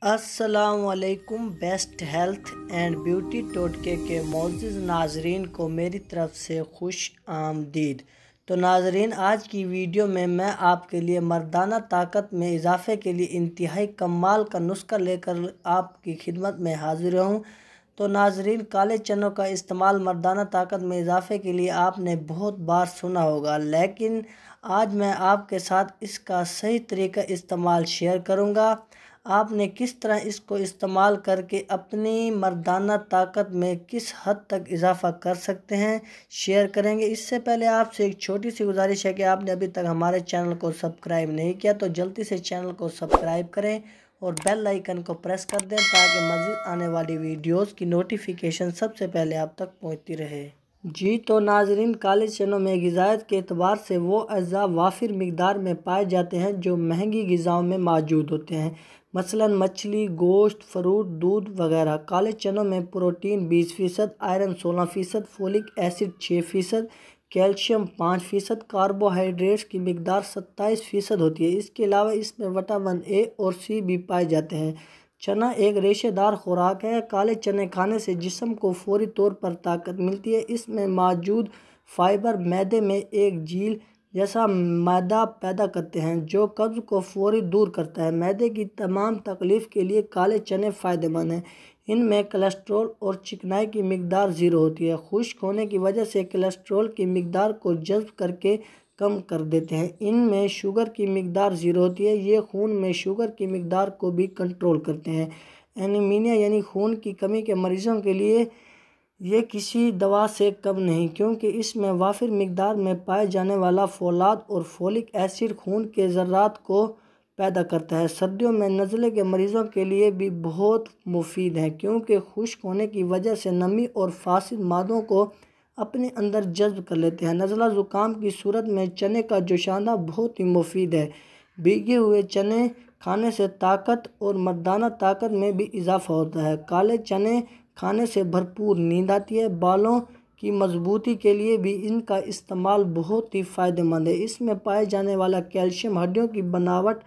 السلام علیکم۔ Best health and beauty ٹوٹکے کے معزز ناظرین کو میری طرف سے خوش آمدید۔ تو ناظرین، آج کی ویڈیو میں آپ کے لیے مردانہ طاقت میں اضافے کے لیے انتہائی کمال کا نسخہ لے کر آپ کی خدمت میں حاضر ہوں۔ تو ناظرین، کالے چنوں کا استعمال مردانہ طاقت میں اضافے کے لیے آپ نے بہت بار سنا ہوگا، لیکن آج میں آپ کے ساتھ اس کا صحیح طریقہ استعمال شیئر کروں گا۔ آپ نے کس طرح اس کو استعمال کر کے اپنی مردانہ طاقت میں کس حد تک اضافہ کر سکتے ہیں، شیئر کریں گے۔ اس سے پہلے آپ سے ایک چھوٹی سی گزارش ہے کہ آپ نے ابھی تک ہمارے چینل کو سبسکرائب نہیں کیا تو جلدی سے چینل کو سبسکرائب کریں اور بیل آئیکن کو پریس کر دیں تاکہ مزید آنے والی ویڈیوز کی نوٹیفیکیشن سب سے پہلے آپ تک پہنچتی رہے۔ جی تو ناظرین، کالے چنوں میں غذائیت کے اعتبار سے وہ اجزاء وافر مقدار میں پائے جاتے ہیں جو مہنگی غذاؤں میں موجود ہوتے ہیں، مثلاً مچھلی، گوشت، فروٹ، دودھ وغیرہ۔ کالے چنوں میں protein 20%، iron 16%، folic acid 6%، calcium 5%، carbohydrates کی مقدار 27% ہوتی ہے۔ اس کے علاوہ اس میں وٹامن اے اور سی بھی پائے جاتے ہیں۔ چنا ایک ریشے دار خوراک ہے۔ کالے چنے کھانے سے جسم کو فوری طور پر طاقت ملتی ہے۔ اس میں موجود فائبر معدے میں ایک جھیل جیسا مادہ پیدا کرتے ہیں جو قبض کو فوری دور کرتا ہے۔ معدے کی تمام تکلیف کے لیے کالے چنے فائدہ مند ہیں۔ ان میں کولیسٹرول اور چکنائی کی مقدار 0 ہوتی ہے۔ خشک ہونے کی وجہ سے کولیسٹرول کی مقدار کو جذب کر کے کم کر دیتے ہیں۔ ان میں شوگر کی مقدار 0 ہوتی ہے۔ یہ خون میں شوگر کی مقدار کو بھی کنٹرول کرتے ہیں۔ اینیمیا یعنی خون کی کمی کے مریضوں کے لیے یہ کسی دوا سے کم نہیں، کیونکہ اس میں وافر مقدار میں پائے جانے والا فولاد اور فولک ایسڈ خون کے ذرات کو پیدا کرتا ہے۔ سردیوں میں نزلے کے مریضوں کے لیے بھی بہت مفید ہے، کیونکہ خشک ہونے کی وجہ سے نمی اور فاسد مادوں کو اپنے اندر جذب کر لیتے ہیں۔ نزلہ زکام کی صورت میں چنے کا جوشاندہ بہت ہی مفید ہے۔ بھیگے ہوئے چنے کھانے سے طاقت اور مردانہ طاقت میں بھی اضافہ ہوتا ہے۔ کالے چنے کھانے سے بھرپور نیند آتی ہے۔ بالوں کی مضبوطی کے لیے بھی ان کا استعمال بہت ہی فائدہ مند ہے۔ اس میں پائے جانے والا کیلشیم ہڈیوں کی بناوٹ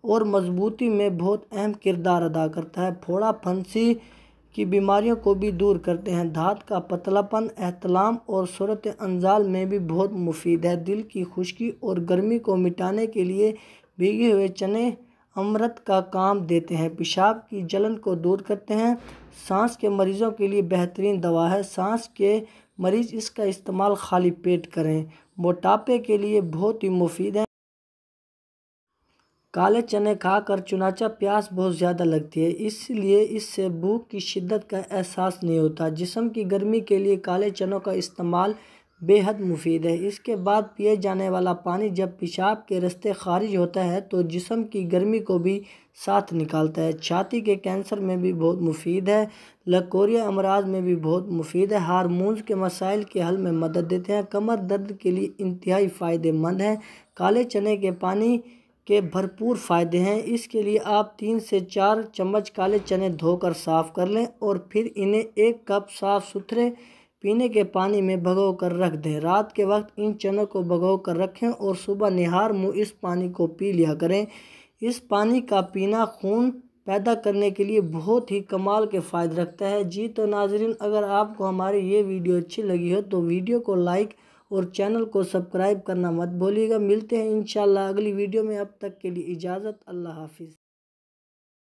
اور مضبوطی میں بہت اہم کردار ادا کرتا ہے۔ پھوڑا پھنسی کی بیماریوں کو بھی دور کرتے ہیں۔ دھات کا پتلا پن احتلام اور صورت انزال میں بھی بہت مفید ہے۔ دل کی خشکی اور گرمی کو مٹانے کے لیے بھیگے ہوئے چنے امرت کا کام دیتے ہیں۔ پیشاب کی جلن کو دور کرتے ہیں۔ سانس کے مریضوں کے لیے بہترین دوا ہے۔ سانس کے مریض اس کا استعمال خالی پیٹ کریں۔ موٹاپے کے لیے بہت ہی مفید ہے۔ کالے چنے کھا کر چنانچہ پیاس بہت زیادہ لگتی ہے، اس لیے اس سے بھوک کی شدت کا احساس نہیں ہوتا۔ جسم کی گرمی کے لیے کالے چنوں کا استعمال بے حد مفید ہے۔ اس کے بعد پیے جانے والا پانی جب پیشاب کے رستے خارج ہوتا ہے تو جسم کی گرمی کو بھی ساتھ نکالتا ہے۔ چھاتی کے کینسر میں بھی بہت مفید ہے۔ لکوریا امراض میں بھی بہت مفید ہے۔ ہارمونز کے مسائل کے حل میں مدد دیتے ہیں۔ کمر درد کے لیے انتہائی فائدہ مند ہے۔ کالے چنے کے پانی کے بھرپور فائدے ہیں۔ اس کے لیے آپ 3 سے 4 چمچ کالے چنے دھو کر صاف کر لیں اور پھر انہیں 1 کپ صاف ستھرے پینے کے پانی میں بھگو کر رکھ دیں۔ رات کے وقت ان چنوں کو بھگو کر رکھیں اور صبح نہار منہ اس پانی کو پی لیا کریں۔ اس پانی کا پینا خون پیدا کرنے کے لیے بہت ہی کمال کے فائدے رکھتا ہے۔ جی تو ناظرین، اگر آپ کو ہماری یہ ویڈیو اچھی لگی ہو تو ویڈیو کو لائک اور چینل کو سبسکرائب کرنا مت بھولیے گا۔ ملتے ہیں انشاءاللہ اگلی ویڈیو میں، اب تک کے لیے اجازت، اللہ حافظ۔